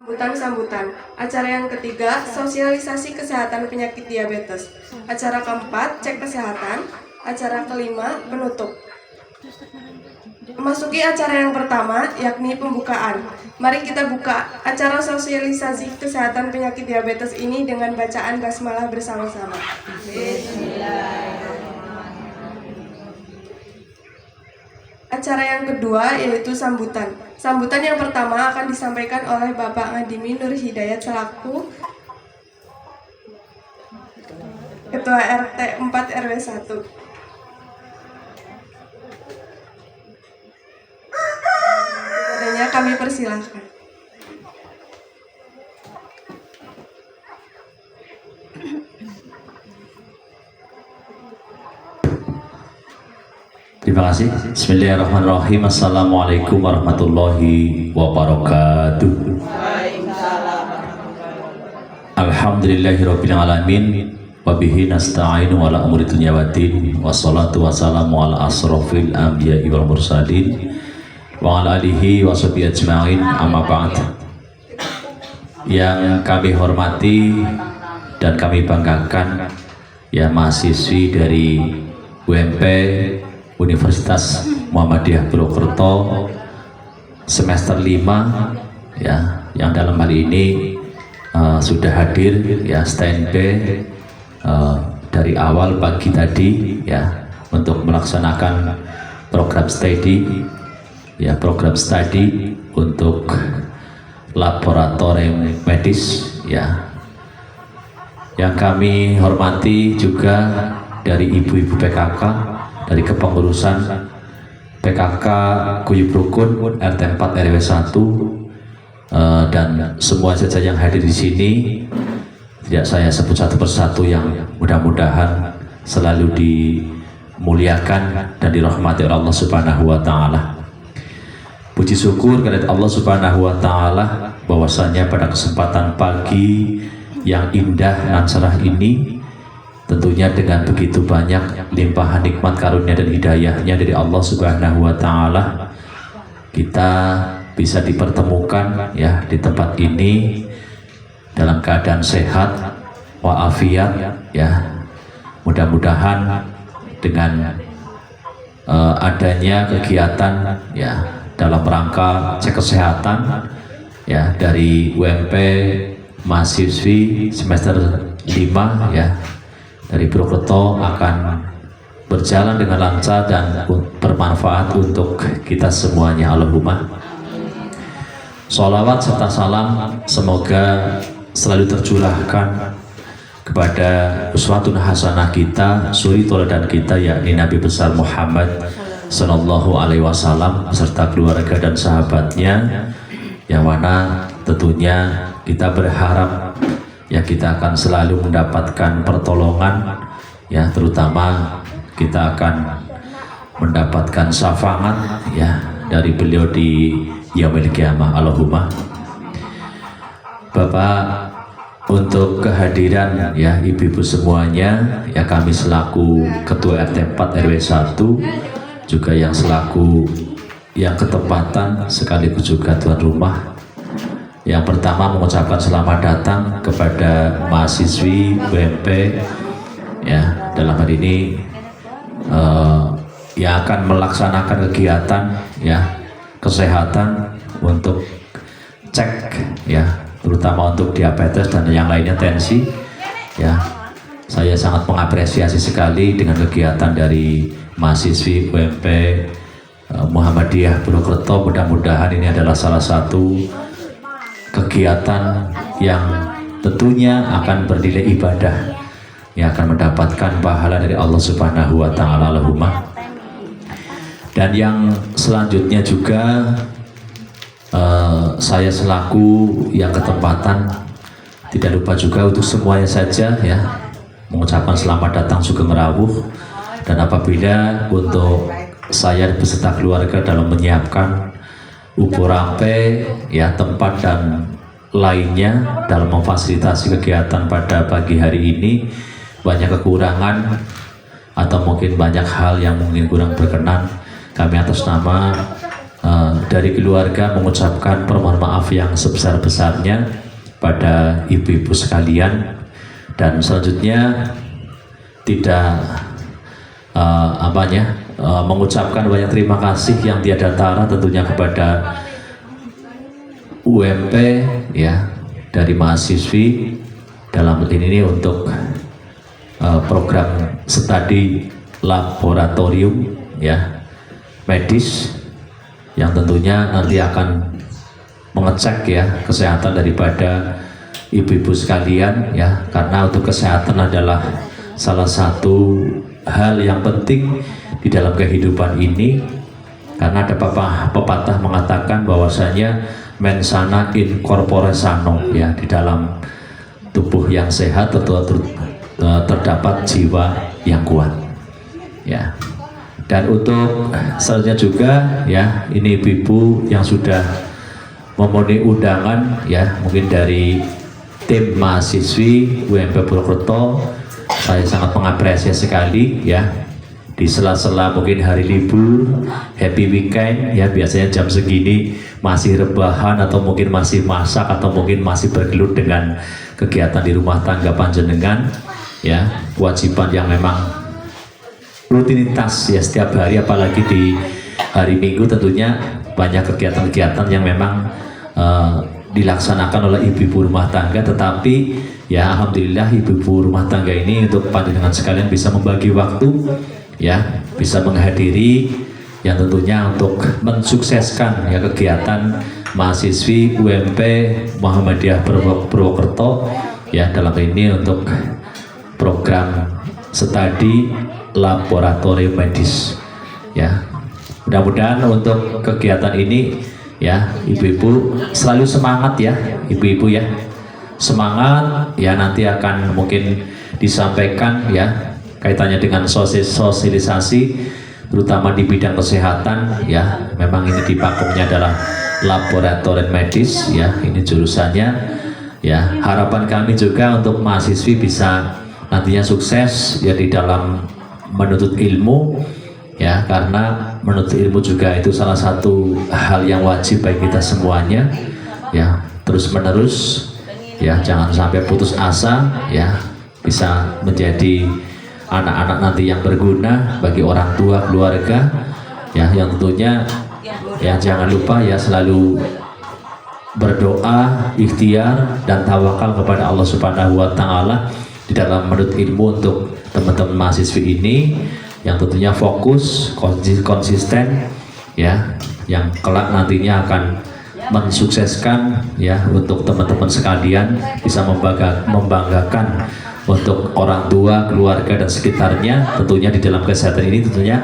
Sambutan. Acara yang ketiga, sosialisasi kesehatan penyakit diabetes. Acara keempat, cek kesehatan. Acara kelima, penutup. Memasuki acara yang pertama, yakni pembukaan. Mari kita buka acara sosialisasi kesehatan penyakit diabetes ini dengan bacaan basmalah bersama-sama. Acara yang kedua yaitu sambutan. Sambutan yang pertama akan disampaikan oleh Bapak Ngadimi Nur Hidayat selaku Ketua RT 4 RW 1. Adanya kami persilahkan. Terima kasih. Bismillahirrahmanirrahim. Assalamualaikum warahmatullahi wabarakatuh. Alhamdulillahirabbil alamin. Wabihi nasta'inu ala umuri dunya waddin. Wassalatu wassalamu ala asrofil anbiya'i wal mursalin wa ala alihi wa sahbihi ajma'in. Amma ba'd. Yang kami hormati dan kami banggakan ya mahasiswi dari UMP Universitas Muhammadiyah Purwokerto semester 5 ya, yang dalam hari ini sudah hadir ya, standby dari awal pagi tadi ya untuk melaksanakan program studi untuk laboratorium medis ya. Yang kami hormati juga dari ibu-ibu PKK, dari kepengurusan PKK Guyub Rukun RT 4 RW 1 dan semua saja yang hadir di sini. Tidak saya sebut satu persatu, yang mudah-mudahan selalu dimuliakan dan dirahmati oleh Allah Subhanahu wa taala. Puji syukur kepada Allah Subhanahu wa taala bahwasanya pada kesempatan pagi yang indah dan cerah ini, tentunya dengan begitu banyak limpahan nikmat karunia dan hidayahnya dari Allah Subhanahu wa taala, kita bisa dipertemukan ya di tempat ini dalam keadaan sehat walafiat ya. Mudah-mudahan dengan adanya kegiatan ya dalam rangka cek kesehatan ya dari UMP mahasiswi semester 5 ya dari Purwokerto akan berjalan dengan lancar dan bermanfaat untuk kita semuanya. Allahumma sholawat serta salam semoga selalu tercurahkan kepada uswatun hasanah kita, suri tauladan kita, yakni Nabi besar Muhammad sallallahu alaihi wasallam beserta keluarga dan sahabatnya, yang mana tentunya kita berharap ya kita akan selalu mendapatkan pertolongan ya, terutama kita akan mendapatkan syafaat ya dari beliau di yaumil qiyamah. Allahumma. Bapak, untuk kehadiran ya ibu-ibu semuanya ya, kami selaku Ketua RT 4 RW 1 juga yang selaku yang ketempatan sekaligus juga tuan rumah, yang pertama mengucapkan selamat datang kepada mahasiswi UMP ya dalam hari ini yang akan melaksanakan kegiatan ya kesehatan untuk cek ya, terutama untuk diabetes dan yang lainnya, tensi ya. Saya sangat mengapresiasi sekali dengan kegiatan dari mahasiswi UMP Muhammadiyah Purwokerto. Mudah-mudahan ini adalah salah satu kegiatan yang tentunya akan bernilai ibadah, yang akan mendapatkan pahala dari Allah Subhanahu wa taala. Allahumma. Dan yang selanjutnya juga saya selaku yang ketempatan tidak lupa juga untuk semuanya saja ya mengucapkan selamat datang Sugeng Rawuh. Dan apabila untuk saya beserta keluarga dalam menyiapkan Upurampe ya, tempat dan lainnya dalam memfasilitasi kegiatan pada pagi hari ini, banyak kekurangan atau mungkin banyak hal yang mungkin kurang berkenan, kami atas nama dari keluarga mengucapkan permohonan maaf yang sebesar-besarnya pada ibu-ibu sekalian, dan selanjutnya tidak mengucapkan banyak terima kasih yang tiada tara tentunya kepada UMP ya, dari mahasiswi dalam hal ini untuk program studi laboratorium ya medis, yang tentunya nanti akan mengecek ya kesehatan daripada ibu-ibu sekalian ya, karena untuk kesehatan adalah salah satu hal yang penting di dalam kehidupan ini, karena ada pepatah mengatakan bahwasanya mens sana in corpore sano ya, di dalam tubuh yang sehat terdapat jiwa yang kuat ya. Dan untuk selanjutnya juga ya, ini ibu-ibu yang sudah memenuhi undangan ya, mungkin dari tim mahasiswi UMP Purwokerto, saya sangat mengapresiasi sekali ya. Di sela-sela mungkin hari libur, happy weekend ya, biasanya jam segini masih rebahan atau mungkin masih masak atau mungkin masih bergelut dengan kegiatan di rumah tangga panjenengan ya, kewajiban yang memang rutinitas ya setiap hari, apalagi di hari Minggu tentunya banyak kegiatan-kegiatan yang memang dilaksanakan oleh ibu-ibu rumah tangga. Tetapi ya alhamdulillah ibu-ibu rumah tangga ini untuk panjenengan sekalian bisa membagi waktu ya, bisa menghadiri yang tentunya untuk mensukseskan ya kegiatan mahasiswi UMP Muhammadiyah Purwokerto ya, dalam ini untuk program studi laboratorium medis ya. Mudah-mudahan untuk kegiatan ini ya, ibu-ibu selalu semangat ya, ibu-ibu ya, semangat ya. Nanti akan mungkin disampaikan ya kaitannya dengan sosialisasi terutama di bidang kesehatan ya. Memang ini di pakumnya adalah laboratorium medis ya, ini jurusannya ya. Harapan kami juga untuk mahasiswi bisa nantinya sukses ya di dalam menuntut ilmu ya, karena menuntut ilmu juga itu salah satu hal yang wajib bagi kita semuanya ya, terus menerus ya, jangan sampai putus asa ya, bisa menjadi anak-anak nanti yang berguna bagi orang tua, keluarga ya, yang tentunya ya jangan lupa ya selalu berdoa, ikhtiar dan tawakal kepada Allah Subhanahu wa taala di dalam menuntut ilmu untuk teman-teman mahasiswi ini, yang tentunya fokus, konsisten ya, yang kelak nantinya akan mensukseskan ya untuk teman-teman sekalian, bisa membanggakan untuk orang tua, keluarga dan sekitarnya. Tentunya di dalam kesehatan ini tentunya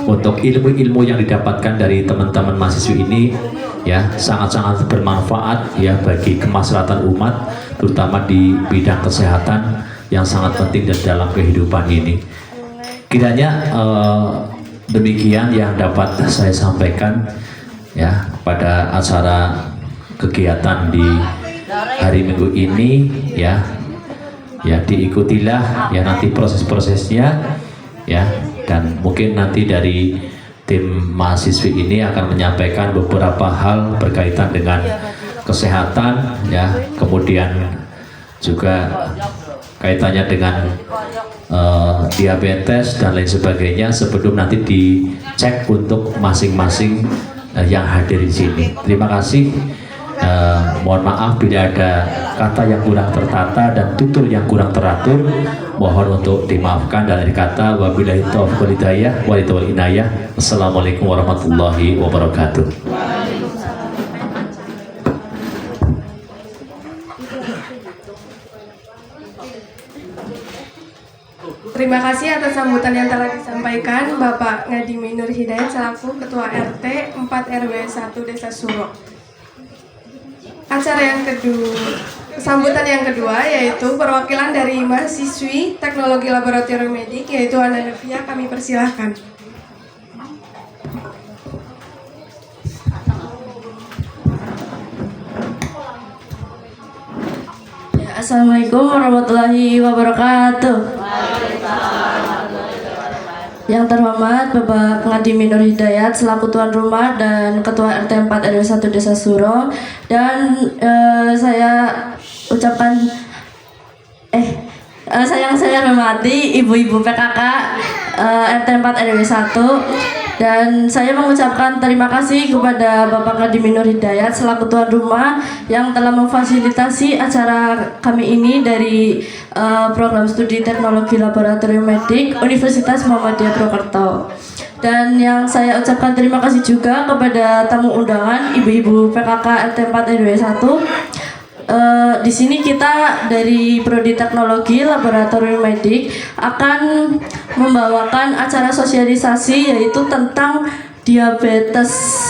untuk ilmu-ilmu yang didapatkan dari teman-teman mahasiswi ini ya sangat-sangat bermanfaat ya bagi kemaslahatan umat, terutama di bidang kesehatan yang sangat penting dalam kehidupan ini. Kiranya demikian yang dapat saya sampaikan ya pada acara kegiatan di hari Minggu ini ya. Ya diikutilah ya nanti proses-prosesnya ya, dan mungkin nanti dari tim mahasiswi ini akan menyampaikan beberapa hal berkaitan dengan kesehatan ya, kemudian juga kaitannya dengan diabetes dan lain sebagainya, sebelum nanti dicek untuk masing-masing yang hadir di sini. Terima kasih. Mohon maaf bila ada kata yang kurang tertata dan tutur yang kurang teratur, mohon untuk dimaafkan. Dan kata wabillahi taufiq wal hidayah wal inayah. Assalamualaikum warahmatullahi wabarakatuh. Terima kasih atas sambutan yang telah disampaikan Bapak Ngadi Nur Hidayat selaku Ketua RT 4 RW 1 Desa Suro. Acara yang kedua, sambutan yang kedua yaitu perwakilan dari mahasiswi Teknologi Laboratorium Medik yaitu Ana Nevia, kami persilahkan. Assalamualaikum warahmatullahi wabarakatuh. Yang terhormat Bapak Ngadi Nur Hidayat selaku tuan rumah dan Ketua RT 4 RW 1 Desa Suro, dan saya ucapkan saya hormati ibu-ibu PKK RT 4 RW 1, dan saya mengucapkan terima kasih kepada Bapak Ngadi Nur Hidayat selaku tuan rumah yang telah memfasilitasi acara kami ini dari program studi teknologi laboratorium medik Universitas Muhammadiyah Purwokerto. Dan yang saya ucapkan terima kasih juga kepada tamu undangan ibu-ibu PKK RT 4 RW 1. Di sini kita dari Prodi Teknologi Laboratorium Medik akan membawakan acara sosialisasi yaitu tentang diabetes,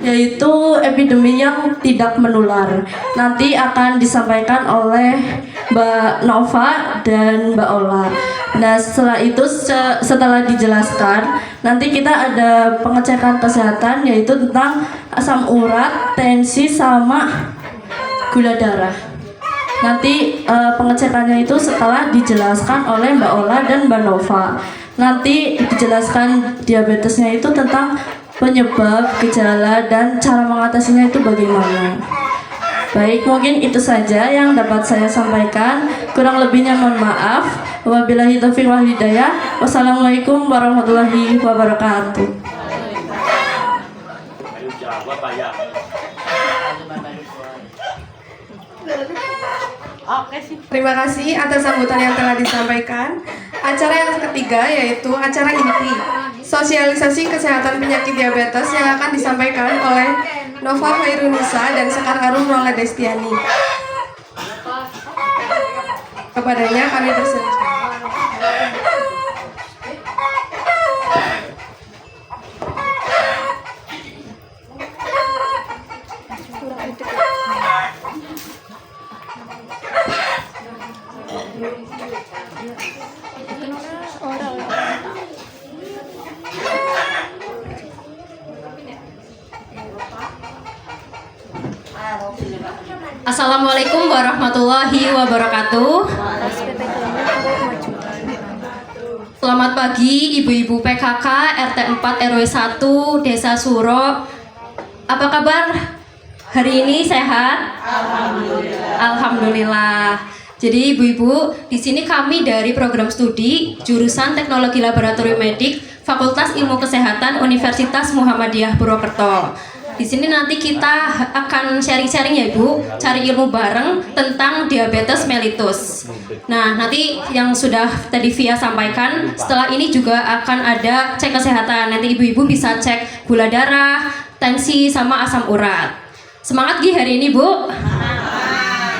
yaitu epidemi yang tidak menular. Nanti akan disampaikan oleh Mbak Nova dan Mbak Ola. Nah, setelah itu setelah dijelaskan, nanti kita ada pengecekan kesehatan yaitu tentang asam urat, tensi sama gula darah. Nanti pengecekannya itu setelah dijelaskan oleh Mbak Ola dan Mbak Nova. Nanti dijelaskan diabetesnya itu tentang penyebab, gejala, dan cara mengatasinya itu bagaimana. Baik, mungkin itu saja yang dapat saya sampaikan. Kurang lebihnya mohon maaf. Wabillahi taufiq wal hidayah. Wassalamualaikum warahmatullahi wabarakatuh. Terima kasih atas sambutan yang telah disampaikan. Acara yang ketiga yaitu acara inti sosialisasi kesehatan penyakit diabetes yang akan disampaikan oleh Nova Khairunisa dan Sekar Harum Rola Destiani. Kepadanya kami persilakan. Assalamualaikum warahmatullahi wabarakatuh. Selamat pagi ibu-ibu PKK RT 4 RW 1 Desa Suro. Apa kabar? Hari ini sehat? Alhamdulillah. Jadi ibu-ibu, di sini kami dari program studi jurusan Teknologi Laboratorium Medik Fakultas Ilmu Kesehatan Universitas Muhammadiyah Purwokerto. Di sini nanti kita akan sharing-sharing ya Ibu, cari ilmu bareng tentang diabetes mellitus. Nah, nanti yang sudah tadi Via sampaikan, setelah ini juga akan ada cek kesehatan. Nanti ibu-ibu bisa cek gula darah, tensi, sama asam urat. Semangat Gi hari ini Bu?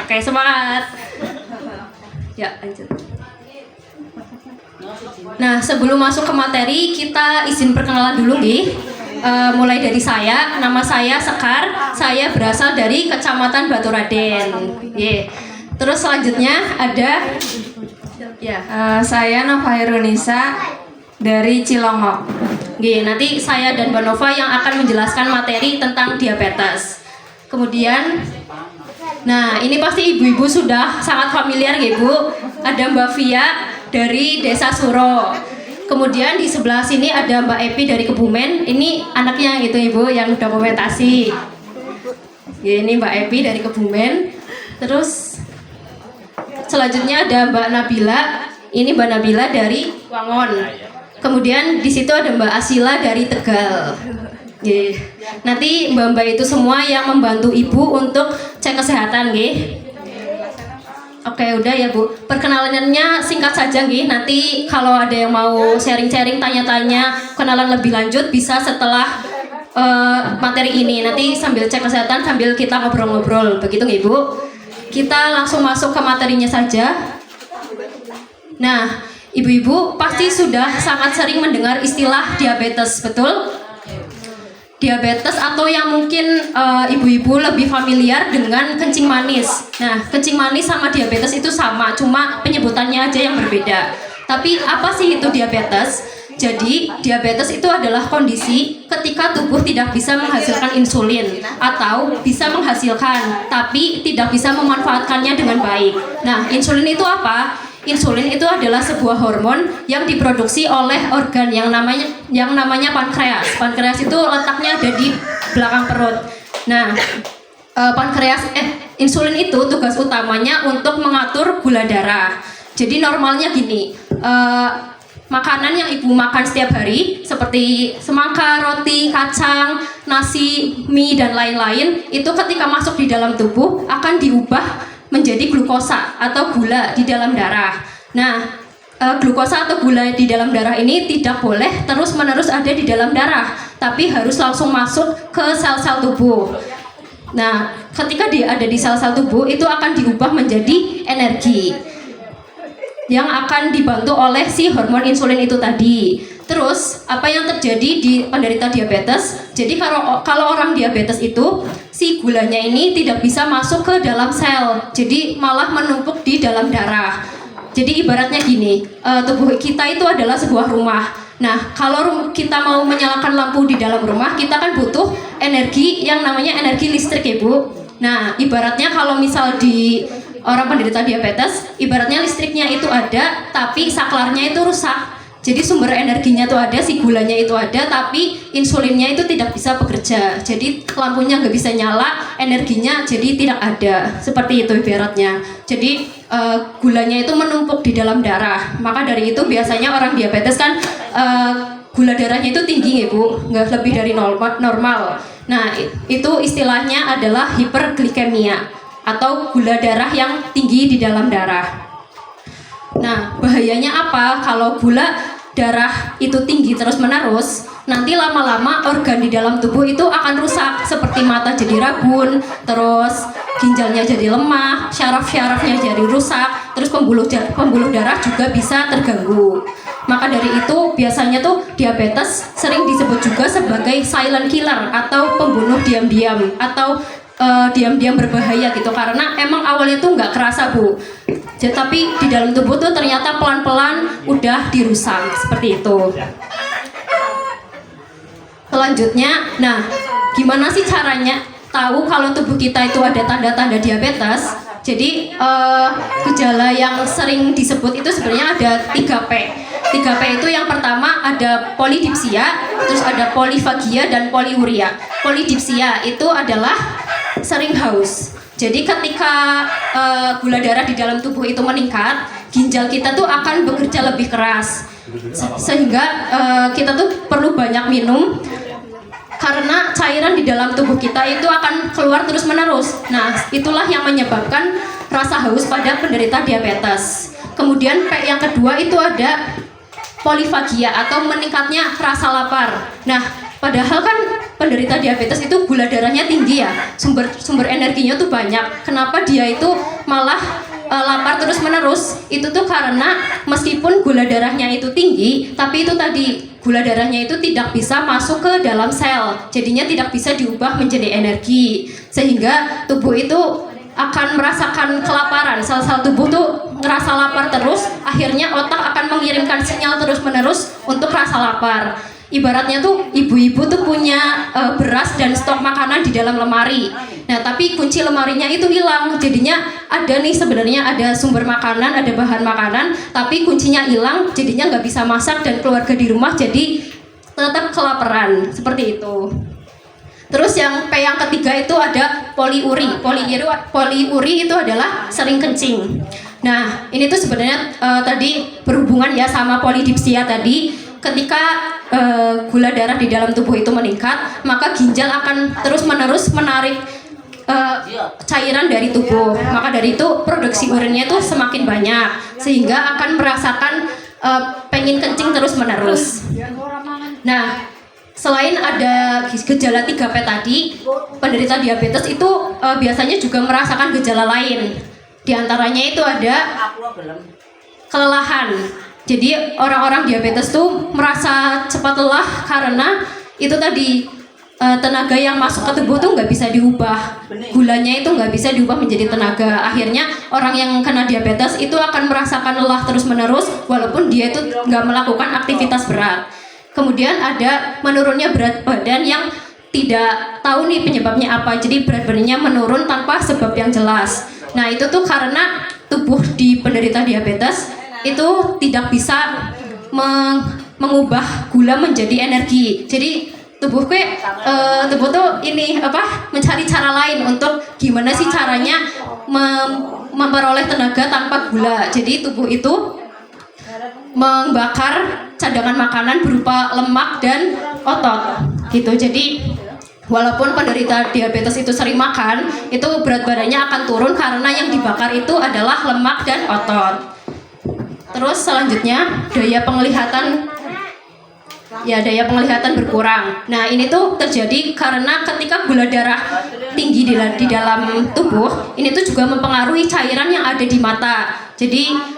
Oke, semangat. Ya, lanjut. Nah, sebelum masuk ke materi, kita izin perkenalan dulu Gi. Mulai dari saya, nama saya Sekar, saya berasal dari Kecamatan Baturaden. Terus selanjutnya ada Saya Nova Khairunisa dari Cilongok. Nanti saya dan Mbak Nova yang akan menjelaskan materi tentang diabetes. Kemudian, nah ini pasti ibu-ibu sudah sangat familiar ya Bu. Ada Mbak Via dari Desa Suro. Kemudian di sebelah sini ada Mbak Epi dari Kebumen. Ini anaknya gitu Ibu yang dokumentasi. Ini Mbak Epi dari Kebumen. Terus selanjutnya ada Mbak Nabila. Ini Mbak Nabila dari Wangon. Kemudian di situ ada Mbak Asila dari Tegal. Nanti mbak-mbak itu semua yang membantu Ibu untuk cek kesehatan, Oke, udah ya Bu. Perkenalannya singkat saja, Nanti kalau ada yang mau sharing-sharing, tanya-tanya, kenalan lebih lanjut bisa setelah materi ini. Nanti sambil cek kesehatan, sambil kita ngobrol-ngobrol, begitu Bu. Kita langsung masuk ke materinya saja. Nah, ibu-ibu pasti sudah sangat sering mendengar istilah diabetes, betul? Diabetes atau yang mungkin ibu-ibu lebih familiar dengan kencing manis. Nah, kencing manis sama diabetes itu sama, cuma penyebutannya aja yang berbeda. Tapi apa sih itu diabetes? Jadi, diabetes itu adalah kondisi ketika tubuh tidak bisa menghasilkan insulin atau bisa menghasilkan, tapi tidak bisa memanfaatkannya dengan baik. Nah, insulin itu apa? insulin itu adalah sebuah hormon yang diproduksi oleh organ yang namanya pankreas. Pankreas itu letaknya ada di belakang perut. Nah, insulin itu tugas utamanya untuk mengatur gula darah. Jadi normalnya gini, makanan yang ibu makan setiap hari seperti semangka, roti, kacang, nasi, mie dan lain-lain itu ketika masuk di dalam tubuh akan diubah menjadi glukosa atau gula di dalam darah. Nah, glukosa atau gula di dalam darah ini tidak boleh terus-menerus ada di dalam darah, tapi harus langsung masuk ke sel-sel tubuh. Nah, ketika dia ada di sel-sel tubuh itu akan diubah menjadi energi yang akan dibantu oleh si hormon insulin itu tadi. Terus apa yang terjadi di penderita diabetes? Jadi kalau orang diabetes itu si gulanya ini tidak bisa masuk ke dalam sel, jadi malah menumpuk di dalam darah. Jadi ibaratnya gini, tubuh kita itu adalah sebuah rumah. Nah, kalau kita mau menyalakan lampu di dalam rumah, kita kan butuh energi yang namanya energi listrik ya Bu. Nah, ibaratnya kalau misal di orang penderita diabetes, ibaratnya listriknya itu ada, tapi saklarnya itu rusak. Jadi sumber energinya itu ada, si gulanya itu ada, tapi insulinnya itu tidak bisa bekerja. Jadi lampunya nggak bisa nyala, energinya jadi tidak ada. Seperti itu ibaratnya. Jadi gulanya itu menumpuk di dalam darah. Maka dari itu biasanya orang diabetes kan gula darahnya itu tinggi ya Bu, nggak lebih dari normal. Nah, itu istilahnya adalah hiperglikemia atau gula darah yang tinggi di dalam darah. Nah, bahayanya apa? Kalau gula darah itu tinggi terus-menerus, nanti lama-lama organ di dalam tubuh itu akan rusak, seperti mata jadi rabun, terus ginjalnya jadi lemah, syaraf-syarafnya jadi rusak, terus pembuluh darah juga bisa terganggu. Maka dari itu biasanya tuh diabetes sering disebut juga sebagai silent killer atau pembunuh diam-diam atau diam-diam berbahaya gitu, karena emang awalnya tuh nggak kerasa Bu, tapi di dalam tubuh tuh ternyata pelan-pelan udah dirusak seperti itu. Selanjutnya, nah gimana sih caranya tahu kalau tubuh kita itu ada tanda-tanda diabetes? Jadi gejala yang sering disebut itu sebenarnya ada 3P. 3P itu yang pertama ada polidipsia, terus ada polifagia dan poliuria. Polidipsia itu adalah sering haus. Jadi ketika gula darah di dalam tubuh itu meningkat, ginjal kita tuh akan bekerja lebih keras, sehingga kita tuh perlu banyak minum karena cairan di dalam tubuh kita itu akan keluar terus-menerus. Nah, itulah yang menyebabkan rasa haus pada penderita diabetes. Kemudian P yang kedua itu ada polifagia atau meningkatnya rasa lapar. Nah, padahal kan penderita diabetes itu gula darahnya tinggi ya, sumber energinya tuh banyak. Kenapa dia itu malah lapar terus menerus? Itu tuh karena meskipun gula darahnya itu tinggi, tapi itu tadi gula darahnya itu tidak bisa masuk ke dalam sel, jadinya tidak bisa diubah menjadi energi, sehingga tubuh itu akan merasakan kelaparan. Sel-sel tubuh tuh ngerasa lapar terus, akhirnya otak akan mengirimkan sinyal terus menerus untuk rasa lapar. Ibaratnya tuh ibu-ibu tuh punya beras dan stok makanan di dalam lemari. Nah, tapi kunci lemarinya itu hilang. Jadinya ada nih sebenarnya ada sumber makanan, ada bahan makanan, tapi kuncinya hilang, jadinya nggak bisa masak dan keluarga di rumah jadi tetap kelaparan. Seperti itu. Terus yang P yang ketiga itu ada poliuri. Poliuri itu adalah sering kencing. Nah, ini tuh sebenarnya tadi berhubungan ya sama polidipsia tadi. Ketika gula darah di dalam tubuh itu meningkat, maka ginjal akan terus-menerus menarik cairan dari tubuh. Maka dari itu produksi urinnya itu semakin banyak, sehingga akan merasakan pengen kencing terus-menerus. Nah, selain ada gejala 3P tadi, penderita diabetes itu biasanya juga merasakan gejala lain. Di antaranya itu ada kelelahan. Jadi orang-orang diabetes tuh merasa cepat lelah karena itu tadi tenaga yang masuk ke tubuh tuh nggak bisa diubah, gulanya itu nggak bisa diubah menjadi tenaga. Akhirnya orang yang kena diabetes itu akan merasakan lelah terus-menerus walaupun dia itu nggak melakukan aktivitas berat. Kemudian ada menurunnya berat badan yang tidak tahu nih penyebabnya apa. Jadi berat badannya menurun tanpa sebab yang jelas. Nah, itu tuh karena tubuh di penderita diabetes itu tidak bisa mengubah gula menjadi energi. Jadi tubuh tuh ini mencari cara lain untuk gimana sih caranya memperoleh tenaga tanpa gula. Jadi tubuh itu membakar cadangan makanan berupa lemak dan otot gitu. Jadi walaupun penderita diabetes itu sering makan, itu berat badannya akan turun karena yang dibakar itu adalah lemak dan otot. Terus selanjutnya daya penglihatan berkurang. Nah, ini tuh terjadi karena ketika gula darah tinggi di dalam tubuh, ini tuh juga mempengaruhi cairan yang ada di mata. Jadi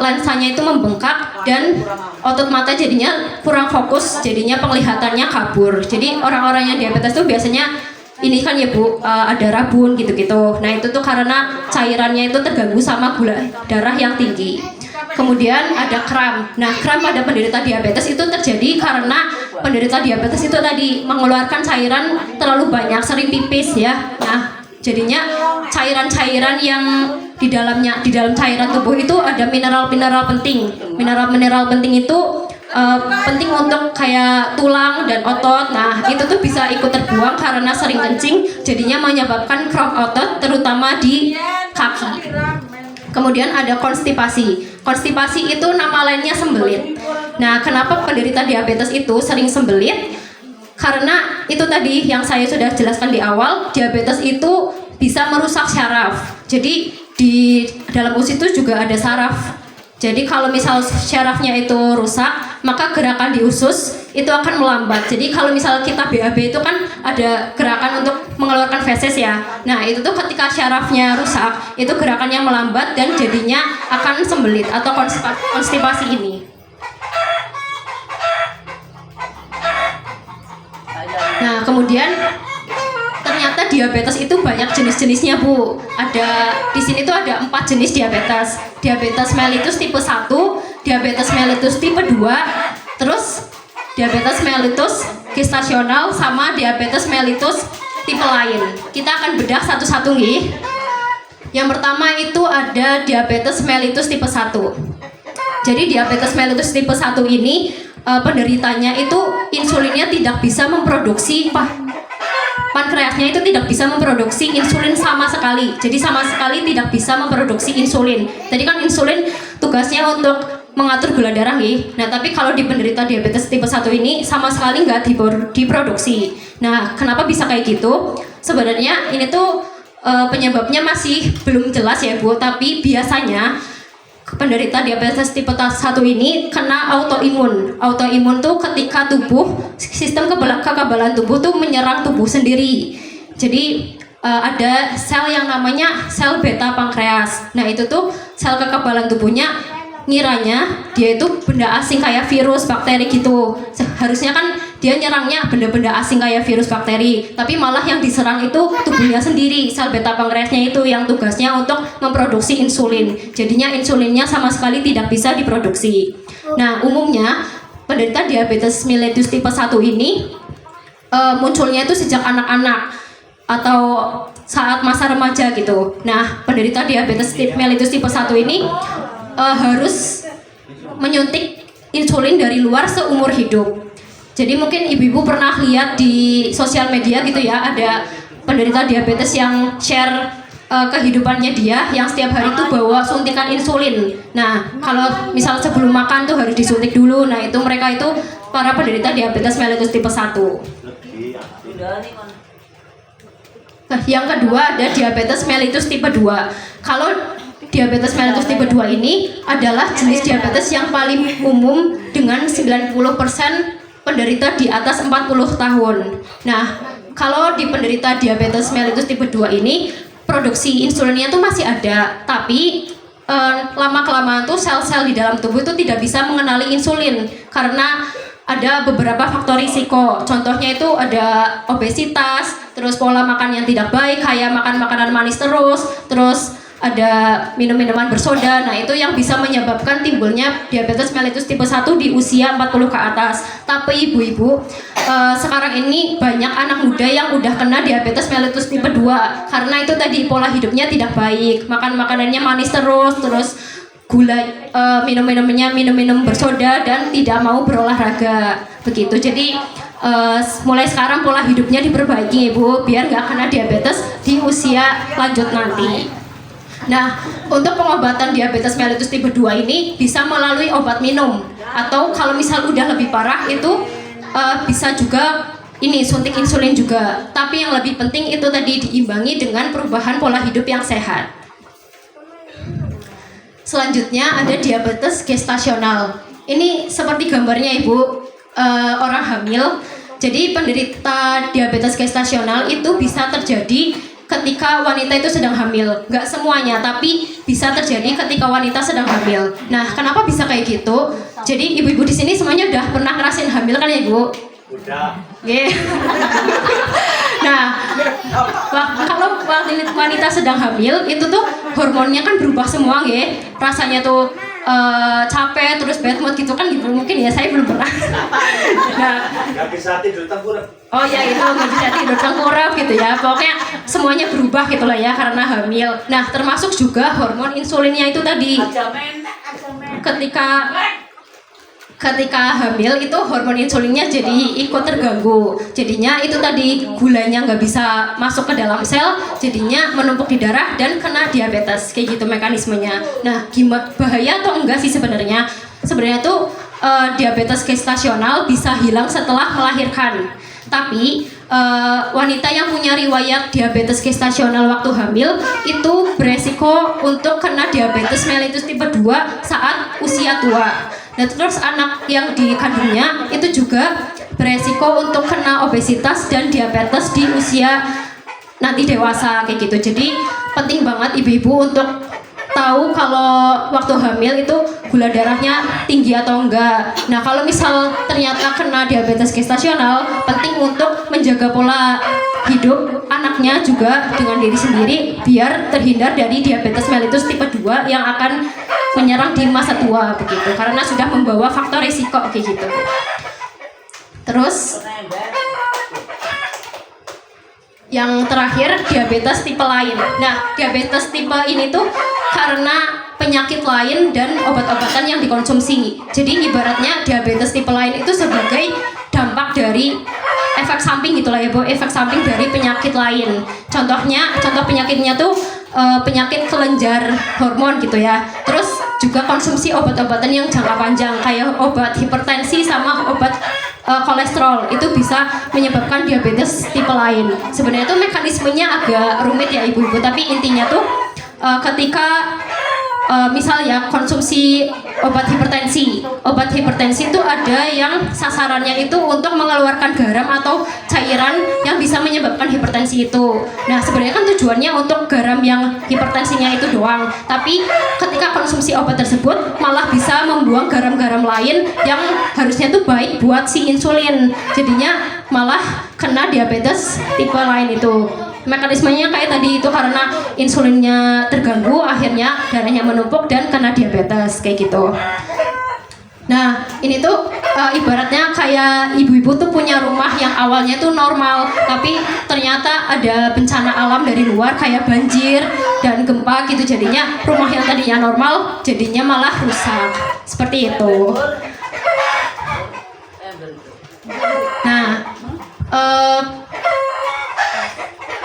lensanya itu membengkak dan otot mata jadinya kurang fokus, jadinya penglihatannya kabur. Jadi orang-orang yang diabetes tuh biasanya ini kan ya Bu, ada rabun gitu-gitu. Nah, itu tuh karena cairannya itu terganggu sama gula darah yang tinggi. Kemudian ada kram. Nah, kram pada penderita diabetes itu terjadi karena penderita diabetes itu tadi mengeluarkan cairan terlalu banyak, sering pipis ya. Nah, jadinya cairan-cairan yang di dalam cairan tubuh itu ada mineral-mineral penting. Mineral-mineral penting itu penting untuk kayak tulang dan otot. Nah, itu tuh bisa ikut terbuang karena sering kencing, jadinya menyebabkan kram otot terutama di kaki. Kemudian ada konstipasi. Konstipasi itu nama lainnya sembelit. Nah, kenapa penderita diabetes itu sering sembelit? Karena itu tadi yang saya sudah jelaskan di awal, diabetes itu bisa merusak syaraf. Jadi di dalam usus itu juga ada saraf. Jadi kalau misal syarafnya itu rusak, maka gerakan di usus itu akan melambat. Jadi kalau misal kita BAB itu kan ada gerakan untuk mengeluarkan feses ya. Nah, itu tuh ketika syarafnya rusak, itu gerakannya melambat dan jadinya akan sembelit atau konstipasi ini. Nah, kemudian ternyata diabetes itu banyak jenis-jenisnya Bu. Ada di sini tuh ada 4 jenis diabetes. Diabetes mellitus tipe 1, diabetes mellitus tipe 2, terus diabetes mellitus gestasional sama diabetes mellitus tipe lain. Kita akan bedah satu-satu nih. Yang pertama itu ada diabetes mellitus tipe 1. Jadi diabetes mellitus tipe 1 ini penderitanya itu insulinnya tidak bisa memproduksi pankreasnya itu tidak bisa memproduksi insulin sama sekali. Jadi sama sekali tidak bisa memproduksi insulin. Tadi kan insulin tugasnya untuk mengatur gula darah nih. Nah, tapi kalau di penderita diabetes tipe 1 ini sama sekali nggak diproduksi. Nah, kenapa bisa kayak gitu? Sebenarnya ini tuh penyebabnya masih belum jelas ya Bu, tapi biasanya penderita diabetes tipe 1 ini kena autoimun. Autoimun tuh ketika sistem kekebalan tubuh tuh menyerang tubuh sendiri. Jadi ada sel yang namanya sel beta pankreas. Nah, itu tuh sel kekebalan tubuhnya ngiranya dia itu benda asing kayak virus, bakteri gitu. Harusnya kan dia nyerangnya benda-benda asing kayak virus, bakteri, tapi malah yang diserang itu tubuhnya sendiri. Sel beta pankreasnya itu yang tugasnya untuk memproduksi insulin. Jadinya insulinnya sama sekali tidak bisa diproduksi. Nah, umumnya penderita diabetes mellitus tipe 1 ini munculnya itu sejak anak-anak atau saat masa remaja gitu. Nah, penderita diabetes mellitus tipe 1 ini harus menyuntik insulin dari luar seumur hidup. Jadi mungkin ibu-ibu pernah lihat di sosial media gitu ya, ada penderita diabetes yang share kehidupannya dia yang setiap hari tuh bawa suntikan insulin. Nah, kalau misal sebelum makan tuh harus disuntik dulu. Nah, itu mereka itu para penderita diabetes mellitus tipe 1. Nah, yang kedua ada diabetes mellitus tipe 2. Kalau diabetes mellitus tipe 2 ini adalah jenis diabetes yang paling umum dengan 90% penderita di atas 40 tahun. Nah, kalau di penderita diabetes mellitus tipe 2 ini produksi insulinnya tuh masih ada, tapi lama-kelamaan tuh sel-sel di dalam tubuh itu tidak bisa mengenali insulin karena ada beberapa faktor risiko. Contohnya itu ada obesitas, terus pola makan yang tidak baik kayak makan makanan manis terus ada minum-minuman bersoda. Nah, itu yang bisa menyebabkan timbulnya diabetes mellitus tipe 1 di usia 40 ke atas. Tapi ibu-ibu, sekarang ini banyak anak muda yang udah kena diabetes mellitus tipe 2 karena itu tadi pola hidupnya tidak baik, makan makanannya manis terus minum-minum bersoda dan tidak mau berolahraga begitu. Jadi mulai sekarang pola hidupnya diperbaiki Ibu biar nggak kena diabetes di usia lanjut nanti. Nah, untuk pengobatan diabetes mellitus tipe 2 ini bisa melalui obat minum atau kalau misal udah lebih parah itu bisa juga ini suntik insulin juga. Tapi yang lebih penting itu tadi diimbangi dengan perubahan pola hidup yang sehat. Selanjutnya ada diabetes gestasional. Ini seperti gambarnya Ibu, orang hamil. Jadi penderita diabetes gestasional itu bisa terjadi ketika wanita itu sedang hamil. Nggak semuanya, tapi bisa terjadi ketika wanita sedang hamil. Nah, kenapa bisa kayak gitu? Jadi ibu-ibu di sini semuanya udah pernah ngerasain hamil kan ya Ibu? Udah. Yeah. Nah, kalau wanita sedang hamil itu tuh hormonnya kan berubah semua ya. Rasanya tuh capek terus bad mood gitu kan gitu. Mungkin ya saya belum pernah. Nah, Gak bisa tidur tengkurap. oh ya itu nggak bisa tidur tengkurap gitu ya. Pokoknya semuanya berubah gitu lah ya karena hamil. Nah, termasuk juga hormon insulinnya itu tadi. Ketika hamil itu hormon insulinnya jadi ikut terganggu. Jadinya itu tadi gulanya nggak bisa masuk ke dalam sel, jadinya menumpuk di darah dan kena diabetes. Kayak gitu mekanismenya. Nah, gimana bahaya atau enggak sih sebenarnya? Sebenarnya tuh diabetes gestasional bisa hilang setelah melahirkan. Tapi wanita yang punya riwayat diabetes gestasional waktu hamil itu beresiko untuk kena diabetes mellitus tipe 2 saat usia tua. Nah, terus anak yang dikandungnya itu juga beresiko untuk kena obesitas dan diabetes di usia nanti dewasa kayak gitu. Jadi penting banget ibu-ibu untuk tahu kalau waktu hamil itu gula darahnya tinggi atau enggak. Nah, kalau misal ternyata kena diabetes gestasional, penting untuk menjaga pola hidup anaknya juga dengan diri sendiri biar terhindar dari diabetes mellitus tipe 2 yang akan menyerang di masa tua begitu karena sudah membawa faktor risiko kayak gitu. Terus yang terakhir diabetes tipe lain. Nah, diabetes tipe ini tuh karena penyakit lain dan obat-obatan yang dikonsumsi. Jadi ibaratnya diabetes tipe lain itu sebagai dampak dari efek samping gitulah ya Bu, efek samping dari penyakit lain. Contoh penyakitnya tuh penyakit kelenjar hormon gitu ya. Terus juga konsumsi obat-obatan yang jangka panjang kayak obat hipertensi sama obat kolesterol itu bisa menyebabkan diabetes tipe lain. Sebenarnya itu mekanismenya agak rumit ya ibu-ibu, tapi intinya tuh ketika misal ya konsumsi obat hipertensi itu ada yang sasarannya itu untuk mengeluarkan garam atau cairan yang bisa menyebabkan hipertensi itu. Nah, sebenarnya kan tujuannya untuk garam yang hipertensinya itu doang, tapi ketika konsumsi obat tersebut malah bisa membuang garam-garam lain yang harusnya tuh baik buat si insulin, jadinya malah kena diabetes tipe lain itu. Mekanismenya kayak tadi itu karena insulinnya terganggu, akhirnya darahnya menumpuk dan kena diabetes kayak gitu. Nah, ini tuh ibaratnya kayak ibu-ibu tuh punya rumah yang awalnya tuh normal, tapi ternyata ada bencana alam dari luar kayak banjir dan gempa gitu, jadinya rumah yang tadinya normal jadinya malah rusak. Seperti itu. Nah,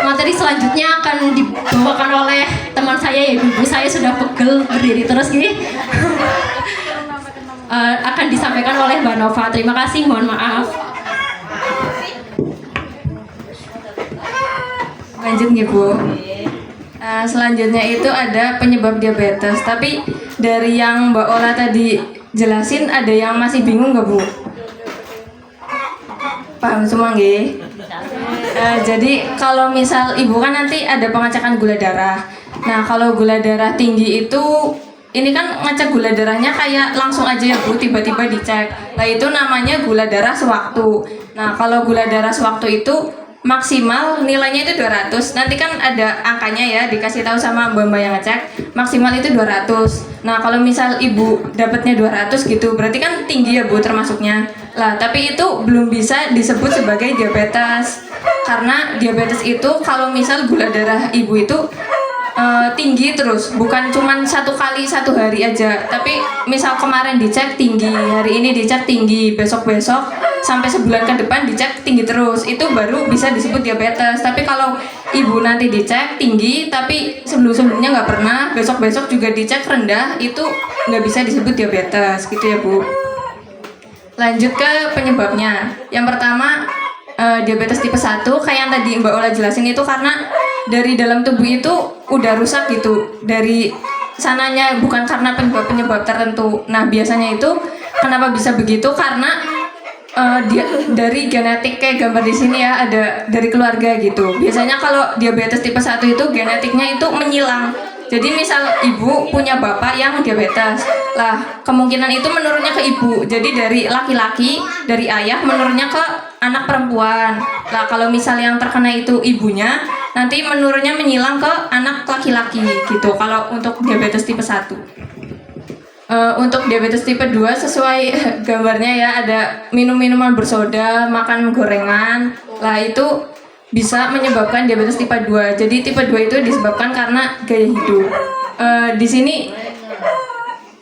materi selanjutnya akan dibawakan oleh teman saya ya ibu. Saya sudah pegel berdiri terus gini. Akan disampaikan oleh Mbak Nova. Terima kasih, mohon maaf. Lanjut nih Bu. Selanjutnya itu ada penyebab diabetes. Tapi dari yang Mbak Ola tadi jelasin, ada yang masih bingung nggak Bu? Paham semua nggih? Jadi kalau misal ibu kan nanti ada pengecekan gula darah. Nah, kalau gula darah tinggi itu ini kan ngecek gula darahnya kayak langsung aja ya Bu, tiba-tiba dicek. Nah, itu namanya gula darah sewaktu. Nah, kalau gula darah sewaktu itu maksimal nilainya itu 200. Nanti kan ada angkanya ya, dikasih tahu sama mbak-mbak yang ngecek. Maksimal itu 200. Nah, kalau misal ibu dapatnya 200 gitu, berarti kan tinggi ya Bu termasuknya. Lah, tapi itu belum bisa disebut sebagai diabetes. Karena diabetes itu kalau misal gula darah ibu itu tinggi terus, bukan cuman satu kali satu hari aja, tapi misal kemarin dicek tinggi, hari ini dicek tinggi, besok-besok sampai sebulan ke depan dicek tinggi terus, itu baru bisa disebut diabetes. Tapi kalau ibu nanti dicek tinggi tapi sebelum-sebelumnya nggak pernah, besok-besok juga dicek rendah, itu nggak bisa disebut diabetes gitu ya Bu. Lanjut ke penyebabnya. Yang pertama, diabetes tipe 1 kayak yang tadi Mbak Ola jelasin, itu karena dari dalam tubuh itu udah rusak gitu dari sananya, bukan karena penyebab tertentu. Nah biasanya itu kenapa bisa begitu, karena dari genetik, kayak gambar di sini ya, ada dari keluarga gitu. Biasanya kalau diabetes tipe 1 itu genetiknya itu menyilang. Jadi misal ibu punya bapak yang diabetes, lah kemungkinan itu menurunnya ke ibu. Jadi dari laki-laki, dari ayah menurunnya ke anak perempuan. Lah kalau misal yang terkena itu ibunya, nanti menurunnya menyilang ke anak laki-laki gitu. Kalau untuk diabetes tipe 1. Untuk diabetes tipe 2 sesuai gambarnya ya, ada minum minuman bersoda, makan gorengan. Lah itu bisa menyebabkan diabetes tipe 2. Jadi tipe 2 itu disebabkan karena gaya hidup. Di sini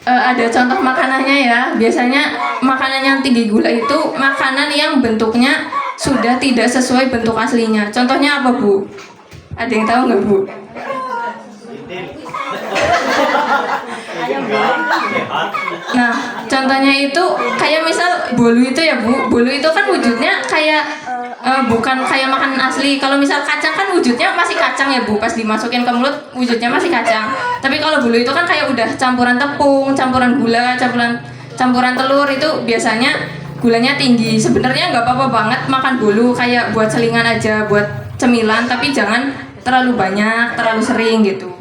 ada contoh makanannya ya. Biasanya makanan yang tinggi gula itu makanan yang bentuknya sudah tidak sesuai bentuk aslinya. Contohnya apa Bu? Ada yang tahu nggak Bu? Nah, contohnya itu kayak misal bolu itu ya Bu. Bolu itu kan wujudnya kayak bukan kayak makanan asli. Kalau misal kacang kan wujudnya masih kacang ya Bu. Pas dimasukin ke mulut wujudnya masih kacang. Tapi kalau bolu itu kan kayak udah campuran tepung, campuran gula, campuran telur, itu biasanya gulanya tinggi. Sebenarnya nggak apa-apa banget makan bolu, kayak buat selingan aja, buat cemilan, tapi jangan terlalu banyak, terlalu sering gitu.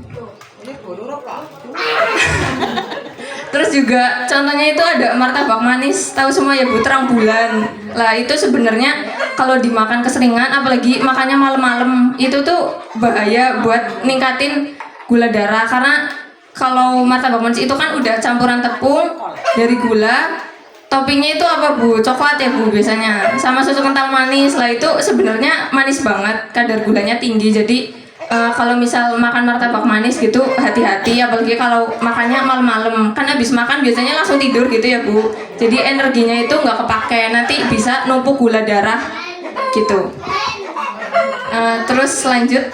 Terus juga contohnya itu ada martabak manis, tahu semua ya Bu, terang bulan. Lah itu sebenarnya kalau dimakan keseringan, apalagi makannya malam-malam, itu tuh bahaya buat ningkatin gula darah. Karena kalau martabak manis itu kan udah campuran tepung dari gula, toppingnya itu apa Bu? Coklat ya Bu biasanya, sama susu kental manis. Lah itu sebenarnya manis banget, kadar gulanya tinggi. Jadi kalau misal makan martabak manis gitu hati-hati, apalagi kalau makannya malam-malam, kan habis makan biasanya langsung tidur gitu ya Bu. Jadi energinya itu nggak kepake, nanti bisa numpuk gula darah gitu. Terus lanjut,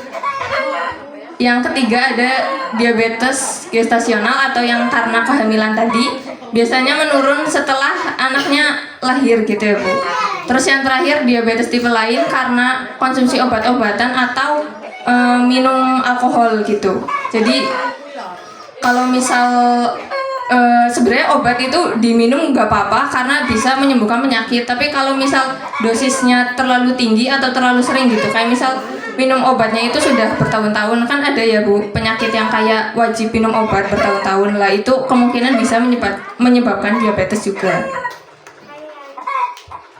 yang ketiga ada diabetes gestasional atau yang karena kehamilan tadi. Biasanya menurun setelah anaknya lahir gitu ya Bu. Terus yang terakhir diabetes tipe lain karena konsumsi obat-obatan atau minum alkohol gitu. Jadi kalau misal sebenarnya obat itu diminum nggak apa-apa karena bisa menyembuhkan penyakit. Tapi kalau misal dosisnya terlalu tinggi atau terlalu sering gitu, kayak misal minum obatnya itu sudah bertahun-tahun, kan ada ya Bu penyakit yang kayak wajib minum obat bertahun-tahun, lah itu kemungkinan bisa menyebabkan diabetes juga.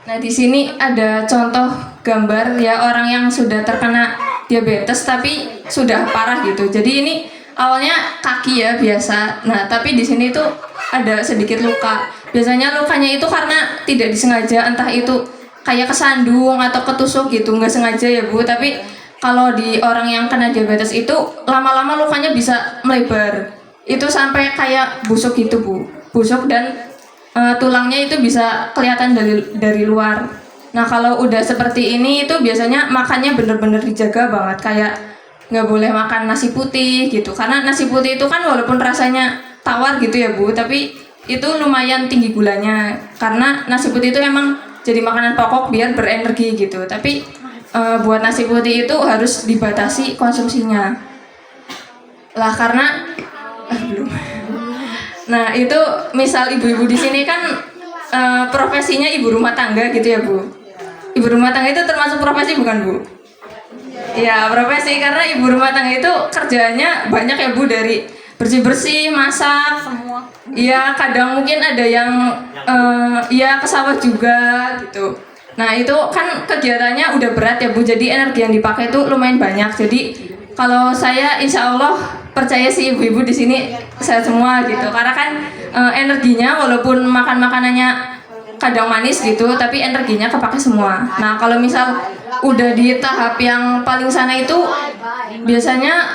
Nah di sini ada contoh gambar ya orang yang sudah terkena diabetes tapi sudah parah gitu. Jadi ini awalnya kaki ya biasa. Nah tapi di sini tuh ada sedikit luka. Biasanya lukanya itu karena tidak disengaja, entah itu kayak kesandung atau ketusuk gitu, nggak sengaja ya Bu. Tapi kalau di orang yang kena diabetes itu lama-lama lukanya bisa melebar. Itu sampai kayak busuk gitu Bu. Busuk dan tulangnya itu bisa kelihatan dari luar. Nah kalau udah seperti ini itu biasanya makannya bener-bener dijaga banget, kayak nggak boleh makan nasi putih gitu, karena nasi putih itu kan walaupun rasanya tawar gitu ya Bu, tapi itu lumayan tinggi gulanya, karena nasi putih itu emang jadi makanan pokok biar berenergi gitu. Tapi buat nasi putih itu harus dibatasi konsumsinya lah, karena belum. Nah itu misal ibu-ibu di sini kan profesinya ibu rumah tangga gitu ya Bu. Ibu rumah tangga itu termasuk profesi bukan Bu? Ya profesi, karena ibu rumah tangga itu kerjanya banyak ya Bu, dari bersih-bersih, masak, semua. Iya kadang mungkin ada yang ya ke sawah juga gitu. Nah itu kan kegiatannya udah berat ya Bu, jadi energi yang dipakai itu lumayan banyak. Jadi kalau saya insya Allah percaya sih ibu-ibu di sini sehat semua gitu, karena kan energinya walaupun makan makanannya kadang manis gitu, tapi energinya kepake semua. Nah kalau misal udah di tahap yang paling sana itu biasanya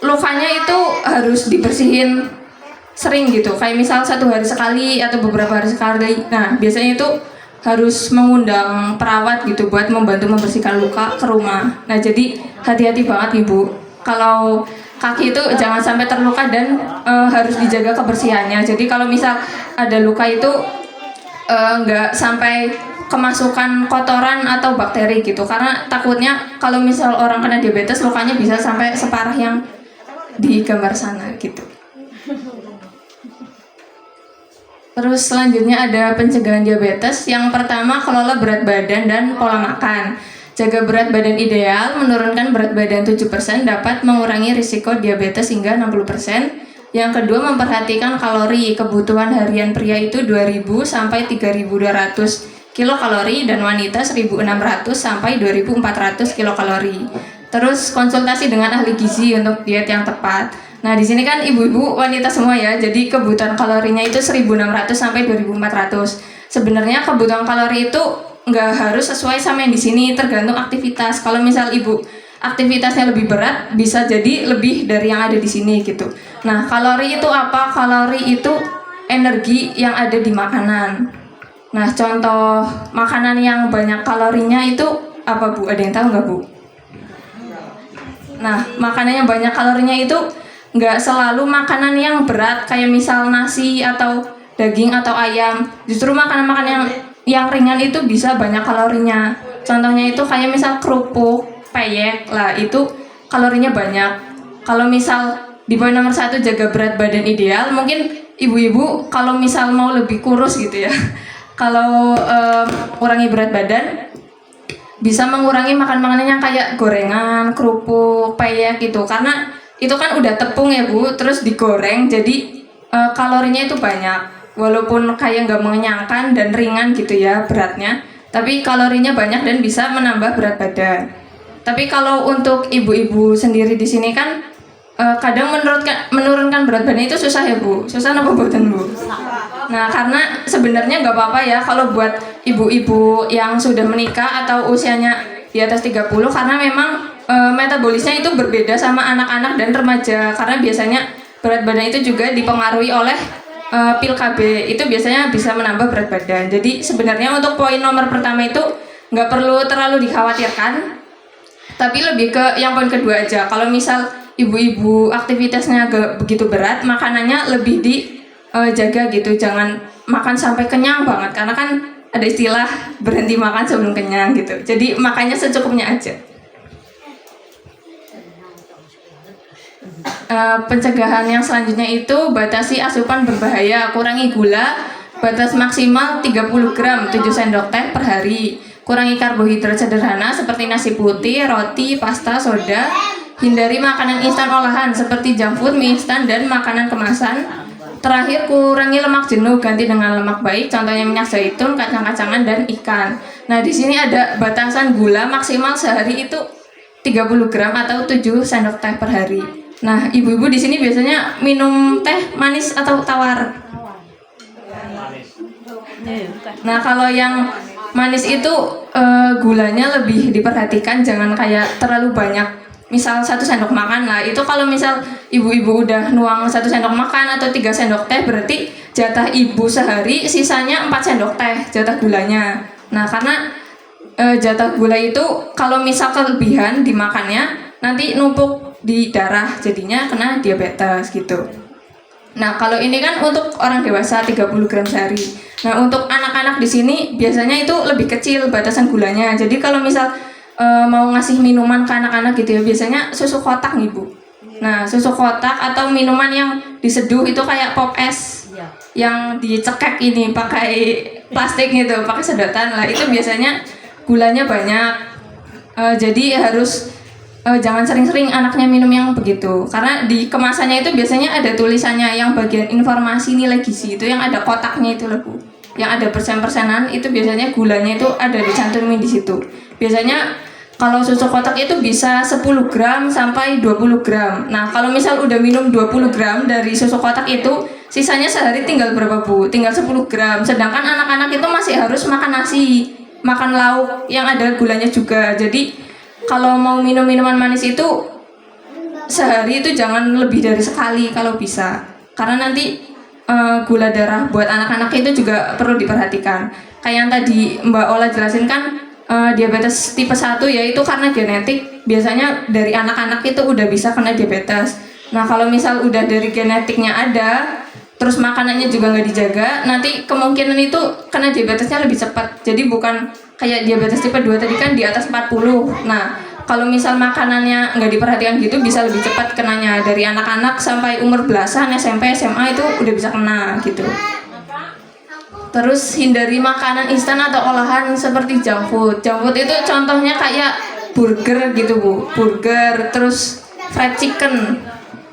lukanya itu harus dibersihin sering gitu, kayak misal 1 hari sekali atau beberapa hari sekali. Nah biasanya itu harus mengundang perawat gitu buat membantu membersihkan luka ke rumah. Nah jadi hati-hati banget ibu, kalau kaki itu jangan sampai terluka dan harus dijaga kebersihannya. Jadi kalau misal ada luka itu nggak sampai kemasukan kotoran atau bakteri gitu, karena takutnya kalau misal orang kena diabetes lukanya bisa sampai separah yang di gambar sana gitu. Terus selanjutnya ada pencegahan diabetes. Yang pertama, kelola berat badan dan pola makan. Jaga berat badan ideal, menurunkan berat badan 7% dapat mengurangi risiko diabetes hingga 60%. Yang kedua, memperhatikan kalori. Kebutuhan harian pria itu 2.000 sampai 3.200 kilokalori dan wanita 1.600 sampai 2.400 kilokalori. Terus konsultasi dengan ahli gizi untuk diet yang tepat. Nah, di sini kan ibu-ibu wanita semua ya. Jadi kebutuhan kalorinya itu 1.600 sampai 2.400. Sebenarnya kebutuhan kalori itu nggak harus sesuai sama yang di sini, tergantung aktivitas. Kalau misal ibu aktivitasnya lebih berat, bisa jadi lebih dari yang ada di sini gitu. Nah, kalori itu apa? Kalori itu energi yang ada di makanan. Nah, contoh makanan yang banyak kalorinya itu apa Bu? Ada yang tahu nggak Bu? Nah, makanan yang banyak kalorinya itu nggak selalu makanan yang berat, kayak misal nasi atau daging atau ayam. Justru makanan-makanan yang ringan itu bisa banyak kalorinya. Contohnya itu kayak misal kerupuk, peyek, lah itu kalorinya banyak. Kalau misal di poin nomor 1 jaga berat badan ideal, mungkin ibu-ibu kalau misal mau lebih kurus gitu ya, kalau kurangi berat badan, bisa mengurangi makan makanan yang kayak gorengan, kerupuk, peyek gitu, karena itu kan udah tepung ya Bu, terus digoreng, jadi kalorinya itu banyak, walaupun kayak nggak mengenyangkan dan ringan gitu ya beratnya, tapi kalorinya banyak dan bisa menambah berat badan. Tapi kalau untuk ibu-ibu sendiri di sini kan kadang menurunkan berat badan itu susah ya Bu, susah apa buatan Bu? Nah karena sebenarnya nggak apa-apa ya kalau buat ibu-ibu yang sudah menikah atau usianya di atas 30, karena memang metabolisnya itu berbeda sama anak-anak dan remaja, karena biasanya berat badan itu juga dipengaruhi oleh pil KB, itu biasanya bisa menambah berat badan. Jadi sebenarnya untuk poin nomor pertama itu nggak perlu terlalu dikhawatirkan, tapi lebih ke yang poin kedua aja. Kalau misal ibu-ibu aktivitasnya gak begitu berat, makanannya lebih dijaga gitu, jangan makan sampai kenyang banget, karena kan ada istilah berhenti makan sebelum kenyang gitu. Jadi makannya secukupnya aja. Pencegahan yang selanjutnya itu batasi asupan berbahaya, kurangi gula, batas maksimal 30 gram 7 sendok teh per hari, kurangi karbohidrat sederhana seperti nasi putih, roti, pasta, soda, hindari makanan instan olahan seperti junk food, mie instan, dan makanan kemasan. Terakhir, kurangi lemak jenuh, ganti dengan lemak baik, contohnya minyak zaitun, kacang-kacangan, dan ikan. Nah, di sini ada batasan gula maksimal sehari itu 30 gram atau 7 sendok teh per hari. Nah, ibu-ibu di sini biasanya minum teh manis atau tawar? Nah, kalau yang manis itu gulanya lebih diperhatikan, jangan kayak terlalu banyak. Misal 1 sendok makan lah, itu kalau misal ibu-ibu udah nuang 1 sendok makan atau 3 sendok teh, berarti jatah ibu sehari sisanya 4 sendok teh jatah gulanya. Nah, karena jatah gula itu kalau misal kelebihan dimakannya nanti numpuk di darah, jadinya kena diabetes gitu. Nah, kalau ini kan untuk orang dewasa 30 gram sehari. Nah, untuk anak-anak di sini biasanya itu lebih kecil batasan gulanya. Jadi kalau misal mau ngasih minuman ke anak-anak gitu ya, biasanya susu kotak nih Bu. Nah, susu kotak atau minuman yang diseduh itu kayak pop es yang dicekek ini pakai plastik gitu, pakai sedotan lah, itu biasanya gulanya banyak. Jadi harus jangan sering-sering anaknya minum yang begitu, karena di kemasannya itu biasanya ada tulisannya yang bagian informasi nilai gizi itu yang ada kotaknya itu loh Bu, yang ada persen-persenan, itu biasanya gulanya itu ada dicantumin di situ. Biasanya kalau susu kotak itu bisa 10 gram sampai 20 gram. Nah, kalau misal udah minum 20 gram dari susu kotak itu, sisanya sehari tinggal berapa Bu? Tinggal 10 gram. Sedangkan anak-anak itu masih harus makan nasi, makan lauk yang ada gulanya juga. Jadi kalau mau minum minuman manis itu sehari itu jangan lebih dari sekali kalau bisa, karena nanti gula darah buat anak-anak itu juga perlu diperhatikan. Kayak yang tadi Mbak Ola jelasin kan, diabetes tipe 1 ya itu karena genetik, biasanya dari anak-anak itu udah bisa kena diabetes. Nah kalau misal udah dari genetiknya ada, terus makanannya juga nggak dijaga, nanti kemungkinan itu kena diabetesnya lebih cepat. Jadi bukan kayak diabetes tipe 2 tadi kan di atas 40. Nah kalau misal makanannya nggak diperhatikan gitu bisa lebih cepat kenanya. Dari anak-anak sampai umur belasan, SMP, SMA itu udah bisa kena gitu. Terus hindari makanan instan atau olahan seperti junk food. Junk food itu contohnya kayak burger gitu Bu, burger, terus fried chicken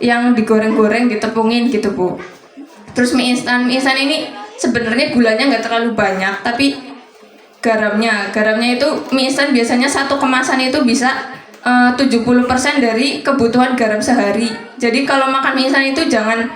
yang digoreng-goreng ditepungin gitu Bu. Terus mie instan ini sebenarnya gulanya nggak terlalu banyak, tapi garamnya itu mie instan biasanya satu kemasan itu bisa 70% dari kebutuhan garam sehari. Jadi kalau makan mie instan itu jangan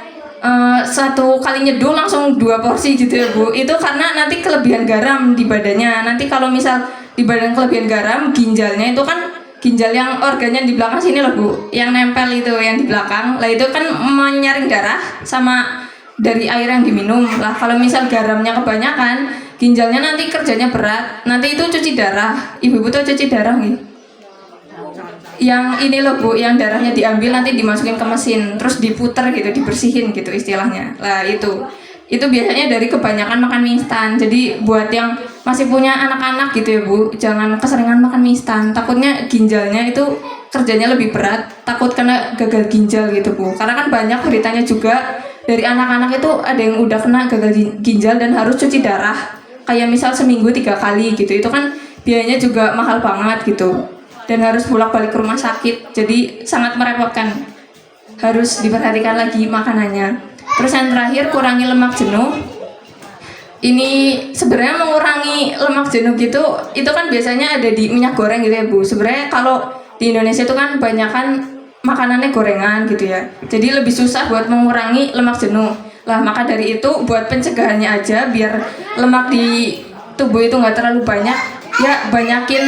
satu kali nyeduh langsung 2 porsi gitu ya Bu. Itu karena nanti kelebihan garam di badannya. Nanti kalau misal di badan kelebihan garam, ginjalnya itu kan ginjal yang organnya di belakang sini loh Bu, yang nempel itu yang di belakang. Lah itu kan menyaring darah sama dari air yang diminum. Lah kalau misal garamnya kebanyakan, ginjalnya nanti kerjanya berat. Nanti itu cuci darah. Ibu-ibu tuh cuci darah nih. Yang ini loh Bu, yang darahnya diambil nanti dimasukin ke mesin, terus diputer gitu, dibersihin gitu istilahnya. Lah itu biasanya dari kebanyakan makan mie instan. Jadi buat yang masih punya anak-anak gitu ya Bu, jangan keseringan makan mie instan. Takutnya ginjalnya itu kerjanya lebih berat, takut kena gagal ginjal gitu Bu. Karena kan banyak beritanya juga dari anak-anak itu ada yang udah kena gagal ginjal dan harus cuci darah. Kayak misal seminggu 3 kali gitu. Itu kan biayanya juga mahal banget gitu. Dan harus bolak-balik ke rumah sakit, jadi sangat merepotkan. Harus diperhatikan lagi makanannya. Terus yang terakhir, kurangi lemak jenuh. Ini sebenarnya mengurangi lemak jenuh gitu, itu kan biasanya ada di minyak goreng gitu ya Bu. Sebenarnya kalau di Indonesia itu kan banyakan makanannya gorengan gitu ya. Jadi lebih susah buat mengurangi lemak jenuh. Lah maka dari itu buat pencegahannya aja, biar lemak di tubuh itu nggak terlalu banyak, ya banyakin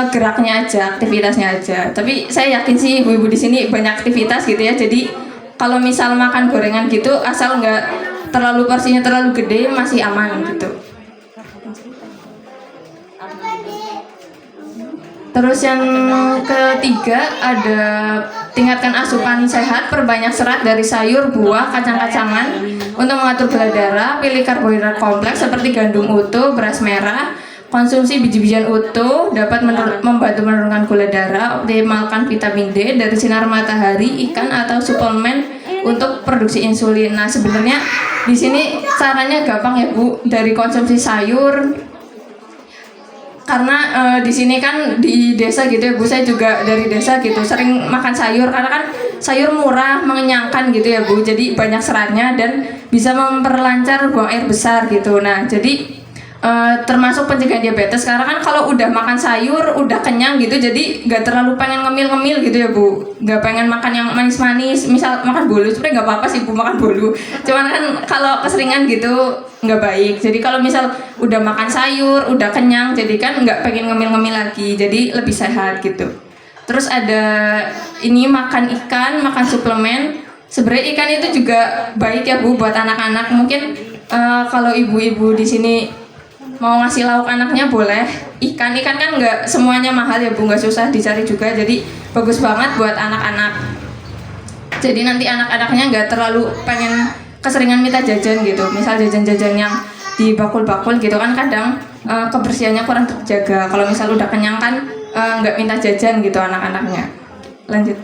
geraknya aja, aktivitasnya aja. Tapi saya yakin sih ibu-ibu di sini banyak aktivitas gitu ya. Jadi kalau misal makan gorengan gitu, asal nggak terlalu porsinya terlalu gede, masih aman gitu. Terus yang ketiga ada tingkatkan asupan sehat, perbanyak serat dari sayur, buah, kacang-kacangan. Untuk mengatur gula darah, pilih karbohidrat kompleks seperti gandum utuh, beras merah. Konsumsi biji-bijian utuh dapat membantu menurunkan gula darah. Optimalkan vitamin D dari sinar matahari, ikan atau suplemen untuk produksi insulin. Nah sebenarnya di sini caranya gampang ya Bu, dari konsumsi sayur. Karena di sini kan di desa gitu ya Bu, saya juga dari desa gitu, sering makan sayur karena kan sayur murah, mengenyangkan gitu ya Bu. Jadi banyak seratnya dan bisa memperlancar buang air besar gitu. Nah jadi termasuk pencegahan diabetes, karena kan kalau udah makan sayur udah kenyang gitu, jadi nggak terlalu pengen ngemil-ngemil gitu ya Bu, nggak pengen makan yang manis-manis. Misal makan bolu, sebenarnya nggak apa-apa sih Bu makan bolu, cuman kan kalau keseringan gitu nggak baik. Jadi kalau misal udah makan sayur udah kenyang, jadi kan nggak pengen ngemil-ngemil lagi, jadi lebih sehat gitu. Terus ada ini makan ikan, makan suplemen. Sebenarnya ikan itu juga baik ya Bu buat anak-anak. Mungkin kalau ibu-ibu di sini mau ngasih lauk anaknya boleh. Ikan kan nggak semuanya mahal ya Bu, nggak susah dicari juga, jadi bagus banget buat anak-anak. Jadi nanti anak-anaknya nggak terlalu pengen keseringan minta jajan gitu. Misal jajan-jajan yang di bakul-bakul gitu kan kadang kebersihannya kurang terjaga. Kalau misal udah kenyang kan nggak minta jajan gitu anak-anaknya. Lanjut.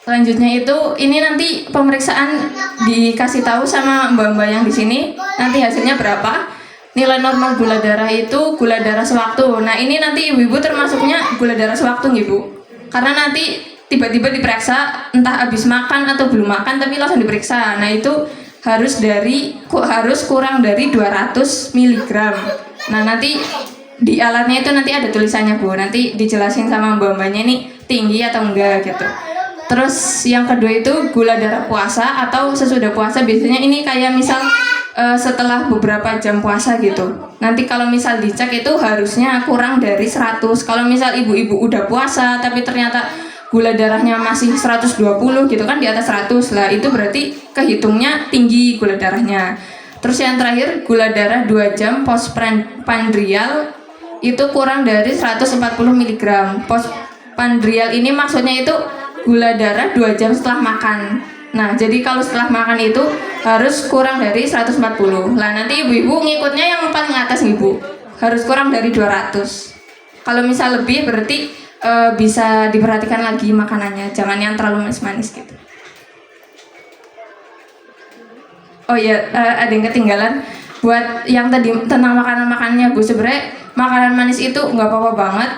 Selanjutnya itu ini nanti pemeriksaan dikasih tahu sama mbak-mbak yang di sini, nanti hasilnya berapa. Nilai normal gula darah itu gula darah sewaktu. Nah ini nanti ibu-ibu termasuknya gula darah sewaktu nih Bu, karena nanti tiba-tiba diperiksa entah habis makan atau belum makan tapi langsung diperiksa. Nah itu harus kurang dari 200 mg. Nah nanti di alatnya itu nanti ada tulisannya Bu, nanti dijelasin sama mbak-mbaknya ini tinggi atau enggak gitu. Terus yang kedua itu gula darah puasa atau sesudah puasa. Biasanya ini kayak misal setelah beberapa jam puasa gitu. Nanti kalau misal dicek itu harusnya kurang dari 100. Kalau misal ibu-ibu udah puasa tapi ternyata gula darahnya masih 120 gitu kan, di atas 100 lah, itu berarti kehitungnya tinggi gula darahnya. Terus yang terakhir, gula darah 2 jam postprandial itu kurang dari 140 mg. Postprandial ini maksudnya itu gula darah 2 jam setelah makan. Nah, jadi kalau setelah makan itu harus kurang dari 140. Lah nanti ibu-ibu ngikutnya yang paling atas ibu. Harus kurang dari 200. Kalau misal lebih berarti bisa diperhatikan lagi makanannya. Jangan yang terlalu manis-manis gitu. Oh iya, ada yang ketinggalan. Buat yang tadi tentang makanan-makanannya Bu, sebenarnya makanan manis itu nggak apa-apa banget.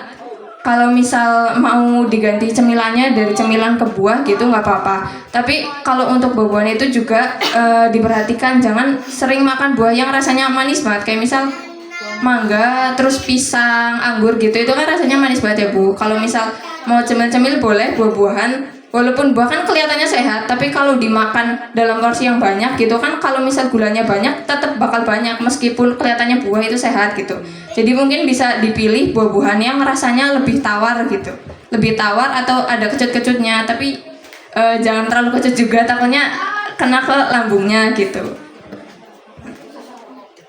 Kalau misal mau diganti cemilannya dari cemilan ke buah gitu nggak apa-apa. Tapi kalau untuk buah-buahan itu juga diperhatikan, jangan sering makan buah yang rasanya manis banget. Kayak misal mangga, terus pisang, anggur gitu, itu kan rasanya manis banget ya Bu. Kalau misal mau cemil-cemil boleh buah-buahan. Walaupun buah kan kelihatannya sehat, tapi kalau dimakan dalam porsi yang banyak gitu kan, kalau misal gulanya banyak tetap bakal banyak meskipun kelihatannya buah itu sehat gitu. Jadi mungkin bisa dipilih buah-buahan yang rasanya lebih tawar gitu. Lebih tawar atau ada kecut-kecutnya, tapi jangan terlalu kecut juga, takutnya kena ke lambungnya gitu.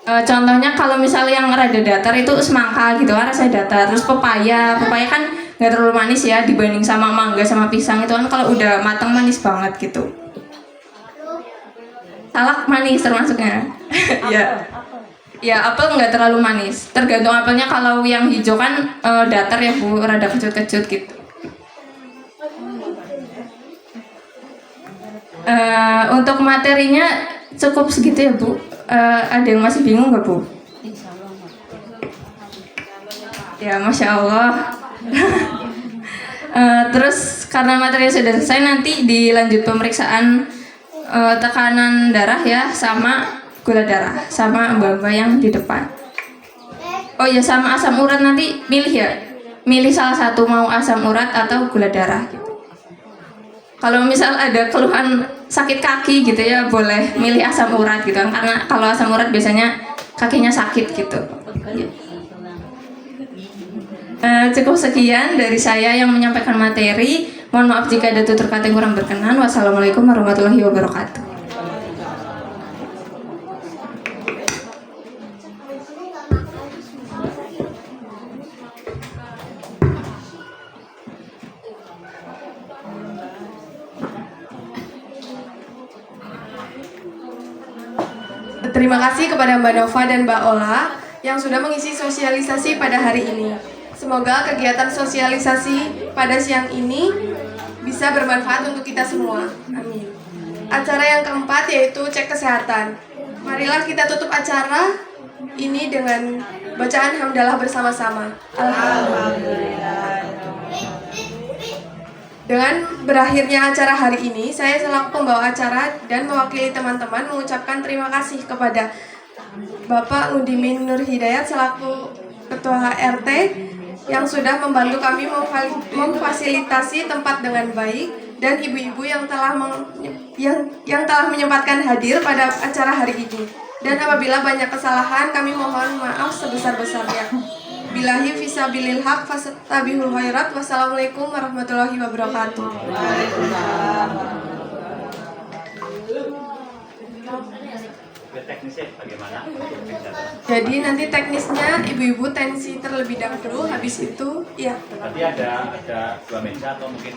Contohnya kalau misal yang rada datar itu semangka gitu kan, rasanya datar. Terus pepaya kan nggak terlalu manis ya dibanding sama mangga sama pisang, itu kan kalau udah matang manis banget gitu. Salak manis termasuknya. Ya apel nggak terlalu manis, tergantung apelnya. Kalau yang hijau kan datar ya Bu, rada kecut-kecut gitu. Untuk materinya cukup segitu ya Bu. Ada yang masih bingung nggak Bu? Ya Masya Allah. Terus karena materinya sudah selesai, nanti dilanjut pemeriksaan tekanan darah ya, sama gula darah, sama mbak-mbak yang di depan. Oh ya, sama asam urat nanti milih ya, milih salah satu, mau asam urat atau gula darah gitu. Kalau misal ada keluhan sakit kaki gitu ya, boleh milih asam urat gitu kan, karena kalau asam urat biasanya kakinya sakit gitu. Cukup sekian dari saya yang menyampaikan materi. Mohon maaf jika ada tutur kata yang kurang berkenan. Wassalamualaikum warahmatullahi wabarakatuh. Terima kasih kepada Mbak Nova dan Mbak Ola yang sudah mengisi sosialisasi pada hari ini. Semoga kegiatan sosialisasi pada siang ini bisa bermanfaat untuk kita semua. Amin. Acara yang keempat yaitu cek kesehatan. Marilah kita tutup acara ini dengan bacaan hamdalah bersama-sama. Alhamdulillah. Dengan berakhirnya acara hari ini, saya selaku pembawa acara dan mewakili teman-teman mengucapkan terima kasih kepada Bapak Ngudimin Nur Hidayat selaku Ketua RT yang sudah membantu kami memfasilitasi tempat dengan baik, dan ibu-ibu yang telah menyempatkan hadir pada acara hari ini. Dan apabila banyak kesalahan, kami mohon maaf sebesar-besarnya. Billahi fisabilil haq fastabihul khairat. Wassalamualaikum warahmatullahi wabarakatuh. Teknisnya bagaimana? Jadi nanti teknisnya ibu-ibu tensi terlebih dahulu, habis itu ya. Nanti ada 2 meja atau mungkin